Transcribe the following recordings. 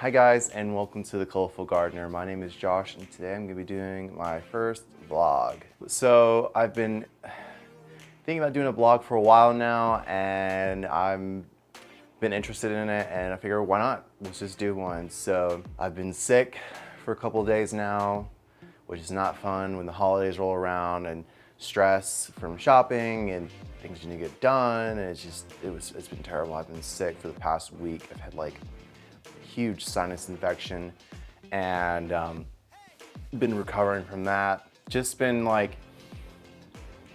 Hi guys, and welcome to The Colorful Gardener. My name is Josh, and today I'm going to be doing my first vlog. So I've been thinking about doing a vlog for a while now, and I've been interested in it, and I figure why not? Let's just do one. So I've been sick for a couple of days now, which is not fun when the holidays roll around and stress from shopping and things you need to get done. And it's been terrible. I've been sick for the past week. I've had like huge sinus infection and been recovering from that. Just been like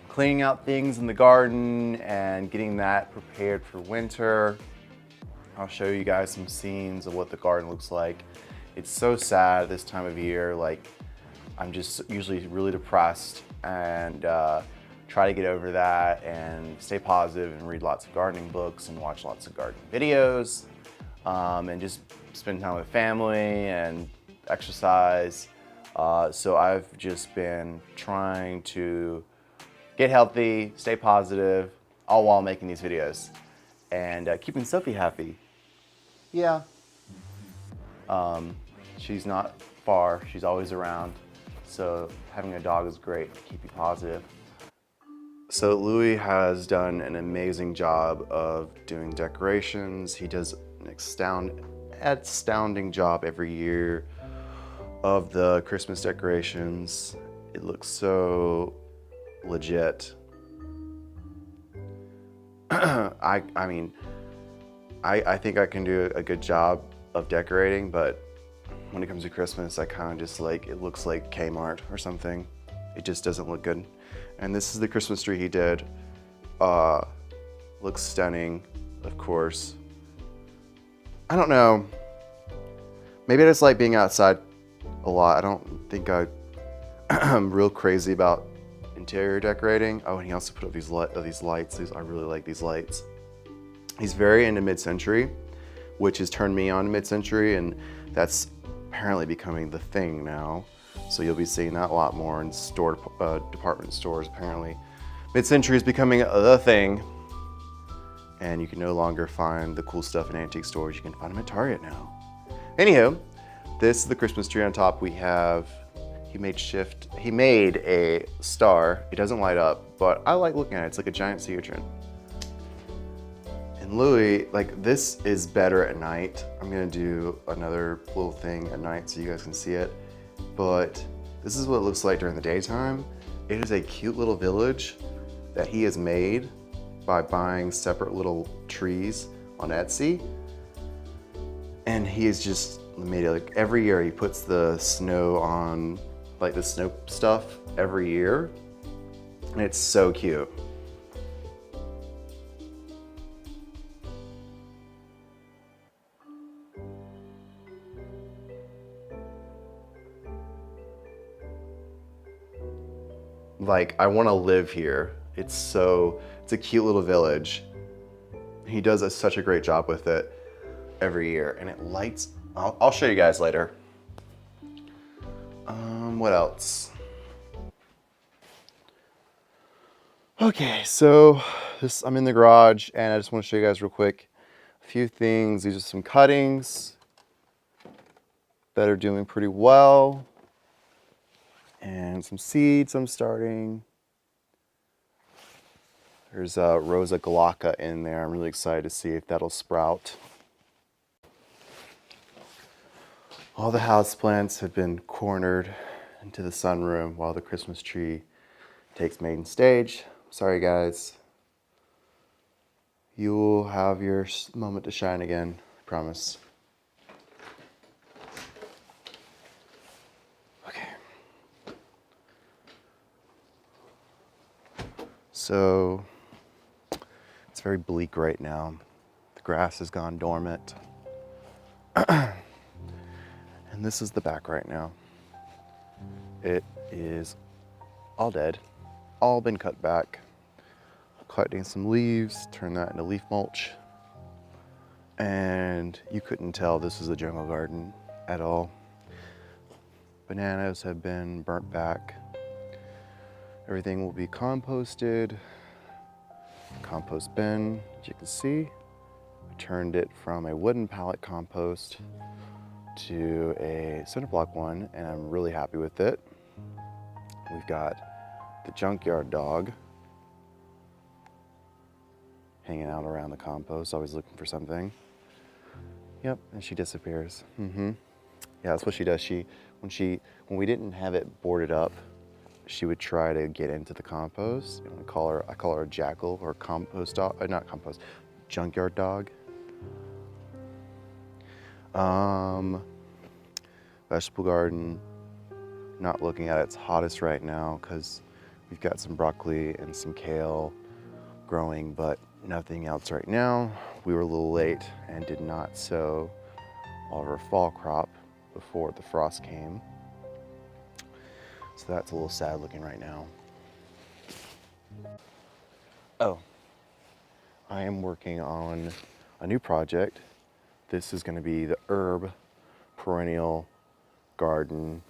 cleaning out things in the garden and getting that prepared for winter. I'll show you guys some scenes of what the garden looks like. It's so sad this time of year. Like, I'm just usually really depressed and try to get over that and stay positive and read lots of gardening books and watch lots of gardening videos and just spend time with family and exercise. So I've just been trying to get healthy, stay positive, all while making these videos and keeping Sophie happy. Yeah. She's not far, she's always around. So having a dog is great to keep you positive. So Louis has done an amazing job of doing decorations. He does an astounding job every year of the Christmas decorations. It looks so legit. I think I can do a good job of decorating, but when it comes to Christmas, I kind of just like, it looks like Kmart or something. It just doesn't look good. And this is the Christmas tree he did. Looks stunning, of course. I don't know. Maybe I just like being outside a lot. I don't think I'm real crazy about interior decorating. Oh, and he also put up these lights. I really like these lights. He's very into mid-century, which has turned me on to mid-century, and that's apparently becoming the thing now. So you'll be seeing that a lot more in department stores, apparently. Mid-century is becoming the thing, and you can no longer find the cool stuff in antique stores. You can find them at Target now. Anywho, this is the Christmas tree. On top we have, he made a star. It doesn't light up, but I like looking at it. It's like a giant sea urchin. And Louis, like, this is better at night. I'm gonna do another little thing at night so you guys can see it. But this is what it looks like during the daytime. It is a cute little village that he has made by buying separate little trees on Etsy. And he has just made it, like, every year he puts the snow on, like the snow stuff every year. And it's so cute. Like, I want to live here. It's a cute little village. He does such a great job with it every year, and it lights. I'll show you guys later. What else? Okay, so I'm in the garage, and I just want to show you guys real quick a few things. These are some cuttings that are doing pretty well. And some seeds I'm starting. There's a Rosa Glauca in there. I'm really excited to see if that'll sprout. All the houseplants have been cornered into the sunroom while the Christmas tree takes main stage. Sorry guys. You will have your moment to shine again, I promise. So it's very bleak right now. The grass has gone dormant. And this is the back right now. It is all dead, all been cut back. Collecting some leaves, turn that into leaf mulch. And you couldn't tell this is a jungle garden at all. Bananas have been burnt back. Everything will be composted. Compost bin, as you can see. I turned it from a wooden pallet compost do a cinder block one, and I'm really happy with it. We've got the junkyard dog hanging out around the compost, always looking for something. Yep, and she disappears. Yeah, that's what she does. When we didn't have it boarded up, she would try to get into the compost. And I call her a jackal, or compost dog, not compost, junkyard dog. Vegetable garden, not looking at its hottest right now because we've got some broccoli and some kale growing, but nothing else right now. We were a little late and did not sow all of our fall crop before the frost came. So that's a little sad looking right now. Oh, I am working on a new project. This is going to be the herb perennial garden.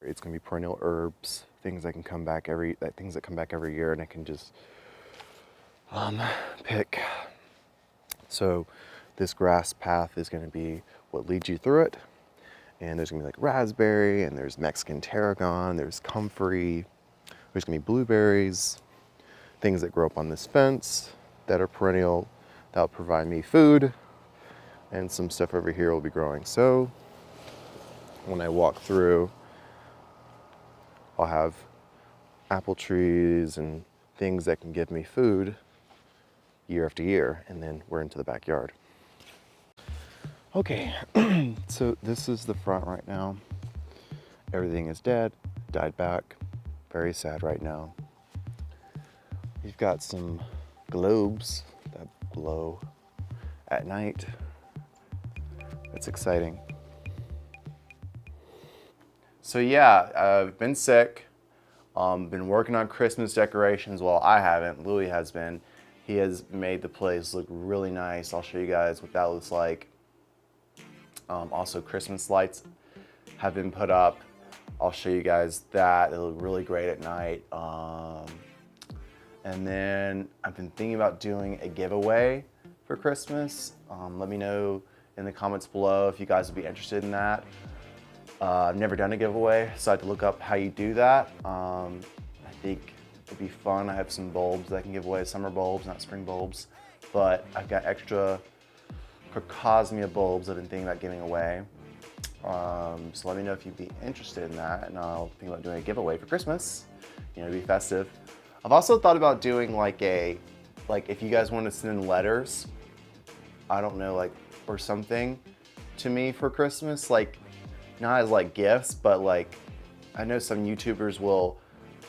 It's going to be perennial herbs, things that come back every year, and I can just pick. So this grass path is going to be what leads you through it. And there's going to be like raspberry, and there's Mexican tarragon, there's comfrey, there's going to be blueberries, things that grow up on this fence that are perennial, that will provide me food, and some stuff over here will be growing. So when I walk through, I'll have apple trees and things that can give me food year after year, and then we're into the backyard. Okay, so this is the front right now. Everything is dead, died back. Very sad right now. We've got some globes that glow at night. It's exciting. So yeah, I've been sick. Been working on Christmas decorations. Well, I haven't. Louis has been. He has made the place look really nice. I'll show you guys what that looks like. Also, Christmas lights have been put up. I'll show you guys that. They look really great at night. And then I've been thinking about doing a giveaway for Christmas. Let me know in the comments below if you guys would be interested in that. I've never done a giveaway, so I had to look up how you do that. I think it'd be fun. I have some bulbs that I can give away, summer bulbs, not spring bulbs. But I've got extra Cosmia bulbs I've been thinking about giving away. So let me know if you'd be interested in that, and I'll think about doing a giveaway for Christmas, to be festive. I've also thought about doing like if you guys want to send in letters, I don't know, or something to me for Christmas, not as gifts, but I know some YouTubers will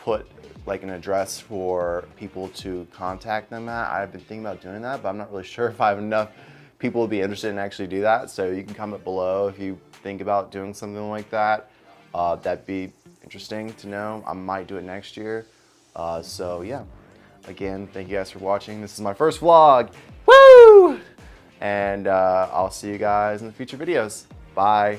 put an address for people to contact them at. I've been thinking about doing that, but I'm not really sure if I have enough people would be interested in actually do that. So you can comment below if you think about doing something like that. That'd be interesting to know. I might do it next year. So yeah, again, thank you guys for watching. This is my first vlog. Woo! And I'll see you guys in the future videos. Bye.